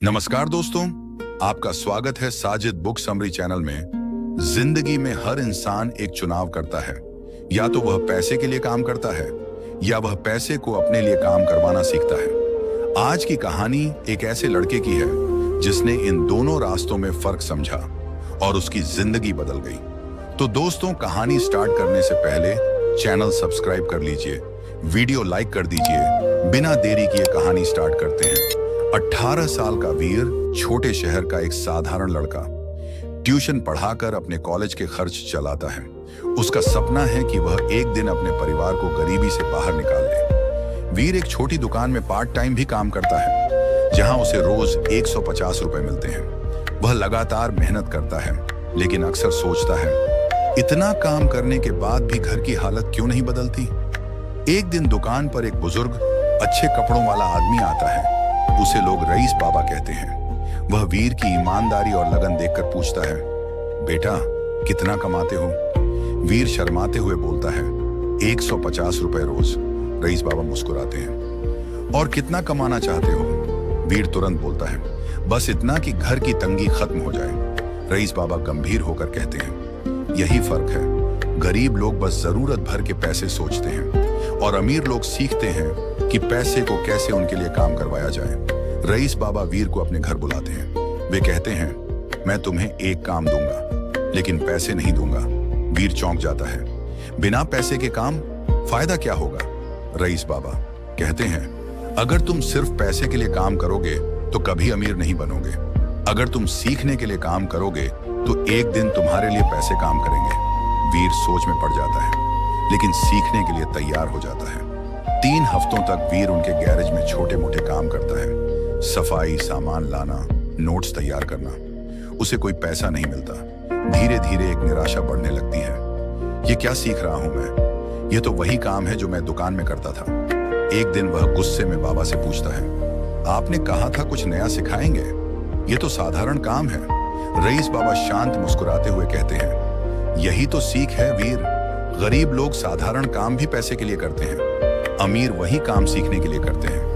नमस्कार दोस्तों, आपका स्वागत है साजिद बुक समरी चैनल में। जिंदगी में हर इंसान एक चुनाव करता है। या तो वह पैसे के लिए काम करता है या वह पैसे को अपने लिए काम करवाना सीखता है। आज की कहानी एक ऐसे लड़के की है जिसने इन दोनों रास्तों में फर्क समझा और उसकी जिंदगी बदल गई। तो दोस्तों, कहानी स्टार्ट करने से पहले चैनल सब्सक्राइब कर लीजिए, वीडियो लाइक कर दीजिए। बिना देरी किए कहानी स्टार्ट करते हैं। 18 साल का वीर छोटे शहर का एक साधारण लड़का ट्यूशन पढ़ाकर अपने कॉलेज के खर्च चलाता है। उसका सपना है कि वह एक दिन अपने परिवार को गरीबी से बाहर निकाल ले। वीर एक छोटी दुकान में पार्ट टाइम भी काम करता है, जहां उसे रोज 150 रुपए मिलते हैं। वह लगातार मेहनत करता है, लेकिन अक्सर सोचता है, इतना काम करने के बाद भी घर की हालत क्यों नहीं बदलती। एक दिन दुकान पर एक बुजुर्ग अच्छे कपड़ों वाला आदमी आता है। उसे लोग रईस बाबा कहते हैं। वह वीर की ईमानदारी और लगन देखकर पूछता है, बेटा कितना कमाते हो। वीर शर्माते हुए बोलता है, 150 रुपए रोज। रईस बाबा मुस्कुराते हैं। और कितना कमाना चाहते हो। वीर तुरंत बोलता है, बस इतना कि घर की तंगी खत्म हो जाए। रईस बाबा गंभीर होकर कहते हैं, यही फर्क है। गरीब लोग बस जरूरत भर के पैसे सोचते हैं और अमीर लोग सीखते हैं कि पैसे को कैसे उनके लिए काम करवाया जाए। रईस बाबा वीर को अपने घर बुलाते हैं। वे कहते हैं, मैं तुम्हें एक काम दूंगा, लेकिन पैसे नहीं दूंगा। वीर चौंक जाता है। बिना पैसे के काम, फायदा क्या होगा। रईस बाबा कहते हैं, अगर तुम सिर्फ पैसे के लिए काम करोगे तो कभी अमीर नहीं बनोगे। अगर तुम सीखने के लिए काम करोगे तो एक दिन तुम्हारे लिए पैसे काम करेंगे। वीर सोच में पड़ जाता है, लेकिन सीखने के लिए तैयार हो जाता है। 3 हफ्तों तक वीर उनके गैरेज में छोटे मोटे काम करता है। सफाई, सामान लाना, नोट्स तैयार करना। उसे कोई पैसा नहीं मिलता। धीरे धीरे एक निराशा बढ़ने लगती है। ये क्या सीख रहा हूं मैं। ये तो वही काम है जो मैं दुकान में करता था। एक दिन वह गुस्से में बाबा से पूछता है, आपने कहा था कुछ नया सिखाएंगे, ये तो साधारण काम है। रईस बाबा शांत मुस्कुराते हुए कहते हैं, यही तो सीख है वीर। गरीब लोग साधारण काम भी पैसे के लिए करते हैं, अमीर वही काम सीखने के लिए करते हैं।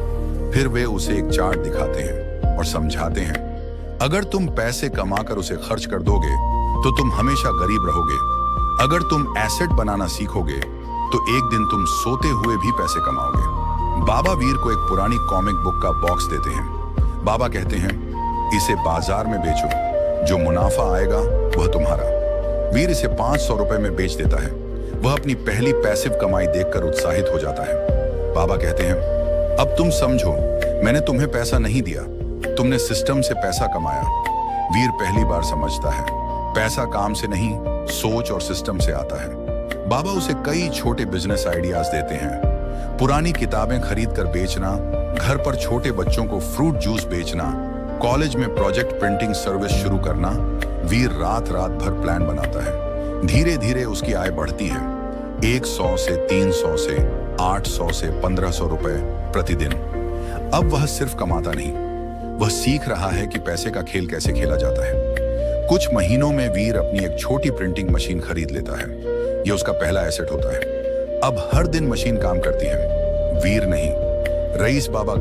फिर वे उसे एक चार्ट दिखाते हैं और समझाते हैं, अगर तुम पैसे कमाकर उसे खर्च कर दोगे तो तुम हमेशा गरीब रहोगे। अगर तुम एसेट बनाना सीखोगे तो एक दिन तुम सोते हुए भी पैसे कमाओगे। बाबा वीर को एक पुरानी कॉमिक बुक का बॉक्स देते हैं। बाबा कहते हैं, इसे बाजार में बेचो, जो मुनाफा आएगा वह तुम्हारा। वीर इसे 500 रुपए में बेच देता है। वह अपनी पहली पैसिव कमाई देखकर उत्साहित हो जाता है। बाबा कहते हैं, अब तुम समझो, मैंने तुम्हें पैसा नहीं दिया, तुमने सिस्टम से पैसा कमाया। वीर पहली बार समझता है, पैसा काम से नहीं, सोच और सिस्टम से आता है। बाबा उसे कई छोटे बिजनेस आइडियाज देते हैं। पुरानी किताबें खरीद कर बेचना, घर पर छोटे बच्चों को फ्रूट जूस बेचना, कॉलेज में प्रोजेक्ट प्रिंटिंग सर्विस शुरू करना। वीर रात रात भर प्लान बनाता है। धीरे धीरे उसकी आय बढ़ती है। 100 से 300 से 800 से 1500 रुपए प्रतिदिन। अब वह सिर्फ कमाता नहीं, वह सीख रहा है कि पैसे का खेल कैसे खेला जाता है। कुछ महीनों में वीर अपनी एक छोटी प्रिंटिंग मशीन खरीद लेता है। यह उसका पहला एसेट होता है। अब हर दिन मशीन काम करती है। वीर नहीं, रईस बाबा